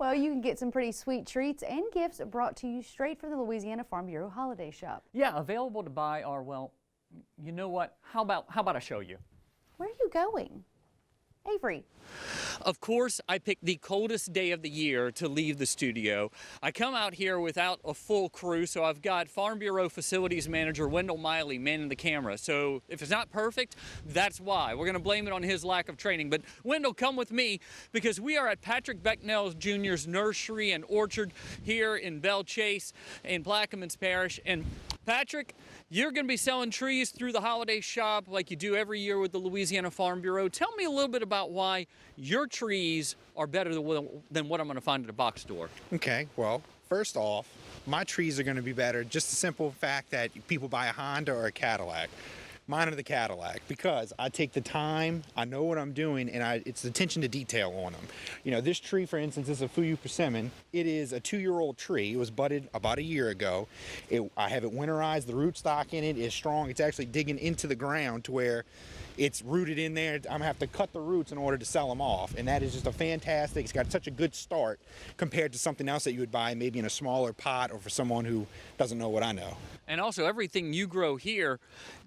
Well, you can get some pretty sweet treats and gifts brought to you straight from the Louisiana Farm Bureau Holiday Shop. Yeah, available to buy are, well, you know what? How about I show you? Where are you going? Avery. Of course, I picked the coldest day of the year to leave the studio. I come out here without a full crew, so I've got Farm Bureau Facilities Manager Wendell Miley manning the camera. So if it's not perfect, that's why. We're going to blame it on his lack of training. But Wendell, come with me because we are at Patrick Becnel Jr.'s Nursery and Orchard here in Belle Chase in Plaquemines Parish. And Patrick, you're going to be selling trees through the holiday shop like you do every year with the Louisiana Farm Bureau. Tell me a little bit about why your trees are better than what I'm going to find at a box store. Okay, well, first off, my trees are going to be better. Just the simple fact that people buy a Honda or a Cadillac. Mine are the Cadillac because I take the time, I know what I'm doing, and it's the attention to detail on them. You know, this tree, for instance, is a Fuyu persimmon. It is a 2-year-old tree. It was budded about a year ago. I have it winterized. The rootstock in it is strong. It's actually digging into the ground to where it's rooted in there. I'm gonna have to cut the roots in order to sell them off, and that is just a fantastic. It's got such a good start compared to something else that you would buy maybe in a smaller pot or for someone who doesn't know what I know. And also, everything you grow here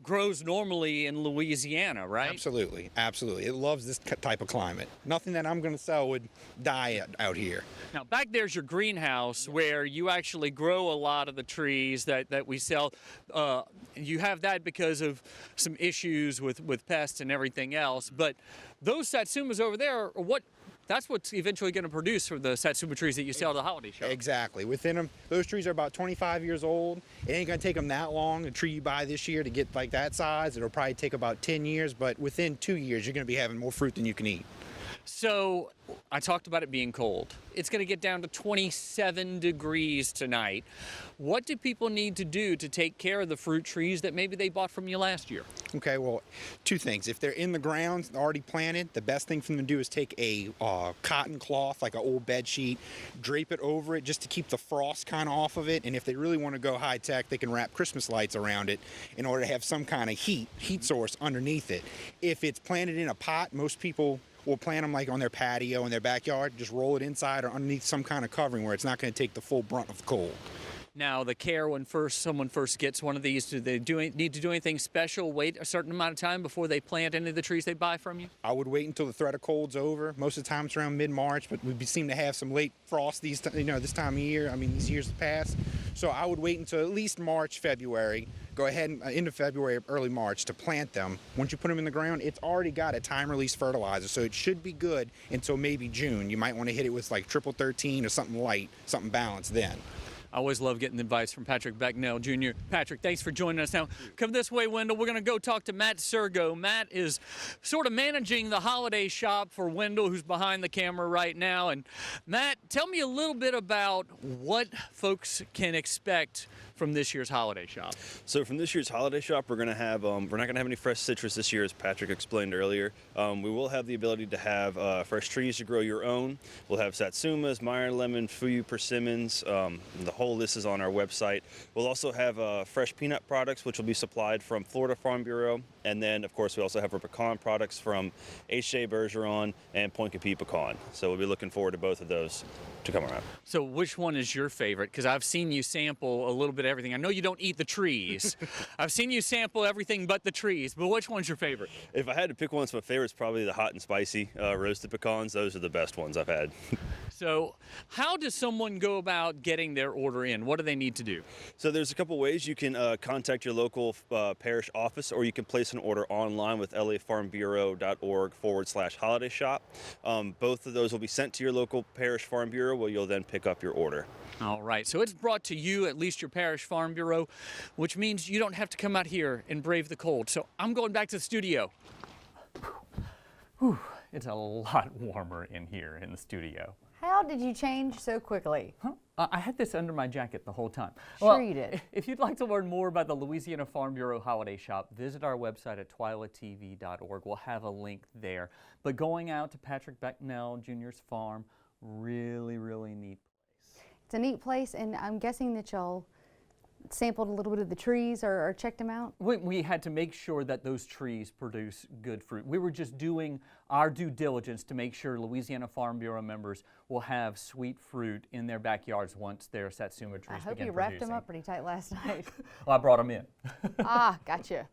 grows normally in Louisiana, right? Absolutely, absolutely. It loves this type of climate. Nothing that I'm going to sell would die out here. Now, back there's your greenhouse where you actually grow a lot of the trees that we sell. You have that because of some issues with pests and everything else. But those satsumas over there are that's what's eventually going to produce for the satsuma trees that you sell at the holiday show. Exactly. Within them, those trees are about 25 years old. It ain't going to take them that long, a tree you buy this year, to get like that size. It'll probably take about 10 years, but within 2 years, you're going to be having more fruit than you can eat. So I talked about it being cold. It's going to get down to 27 degrees tonight. What do people need to do to take care of the fruit trees that maybe they bought from you last year? Okay, well, two things. If they're in the ground, already planted, the best thing for them to do is take a cotton cloth, like an old bed sheet, drape it over it just to keep the frost kind of off of it. And if they really want to go high tech, they can wrap Christmas lights around it in order to have some kind of heat source underneath it. If it's planted in a pot, most people will plant them like on their patio in their backyard, just roll it inside or underneath some kind of covering where it's not going to take the full brunt of the cold. Now, the care when someone first gets one of these, do they need to do anything special, wait a certain amount of time before they plant any of the trees they buy from you? I would wait until the threat of cold's over. Most of the time it's around mid-March, but we seem to have some late frost this time of year, these years past. So I would wait until at least March, February, go ahead and into February, early March to plant them. Once you put them in the ground, it's already got a time-release fertilizer, so it should be good until maybe June. You might want to hit it with like triple 13 or something light, something balanced then. I always love getting advice from Patrick Becnel Jr. Patrick, thanks for joining us. Now, come this way, Wendell. We're going to go talk to Matt Sergo. Matt is sort of managing the holiday shop for Wendell, who's behind the camera right now. And Matt, tell me a little bit about what folks can expect from this year's holiday shop. So from this year's holiday shop, we're going to have, we're not going to have any fresh citrus this year, as Patrick explained earlier. We will have the ability to have fresh trees to grow your own. We'll have satsumas, Meyer lemon, Fuyu persimmons. The whole list is on our website. We'll also have fresh peanut products, which will be supplied from Florida Farm Bureau. And then, of course, we also have our pecan products from H.J. Bergeron and Point Capit Pecan. So we'll be looking forward to both of those to come around. So which one is your favorite? Because I've seen you sample a little bit of everything. I know you don't eat the trees. I've seen you sample everything but the trees, but which one's your favorite? If I had to pick one, my favorite is probably the hot and spicy roasted pecans. Those are the best ones I've had. So how does someone go about getting their order in? What do they need to do? So there's a couple ways. You can contact your local parish office, or you can place an order online with lafarmbureau.org/holiday shop. Both of those will be sent to your local parish farm bureau, where you'll then pick up your order. All right, so it's brought to you, at least your parish farm bureau, which means you don't have to come out here and brave the cold. So I'm going back to the studio. Whew, it's a lot warmer in here in the studio. How did you change so quickly? Huh? I had this under my jacket the whole time. Sure you did. If you'd like to learn more about the Louisiana Farm Bureau Holiday Shop, visit our website at twilatv.org. We'll have a link there. But going out to Patrick Becnel Jr.'s farm, really, really neat place. It's a neat place, and I'm guessing that y'all sampled a little bit of the trees or checked them out? We had to make sure that those trees produce good fruit. We were just doing our due diligence to make sure Louisiana Farm Bureau members will have sweet fruit in their backyards once their satsuma trees begin I hope you producing. wrapped them up pretty tight last night. Well, I brought them in. Ah, gotcha.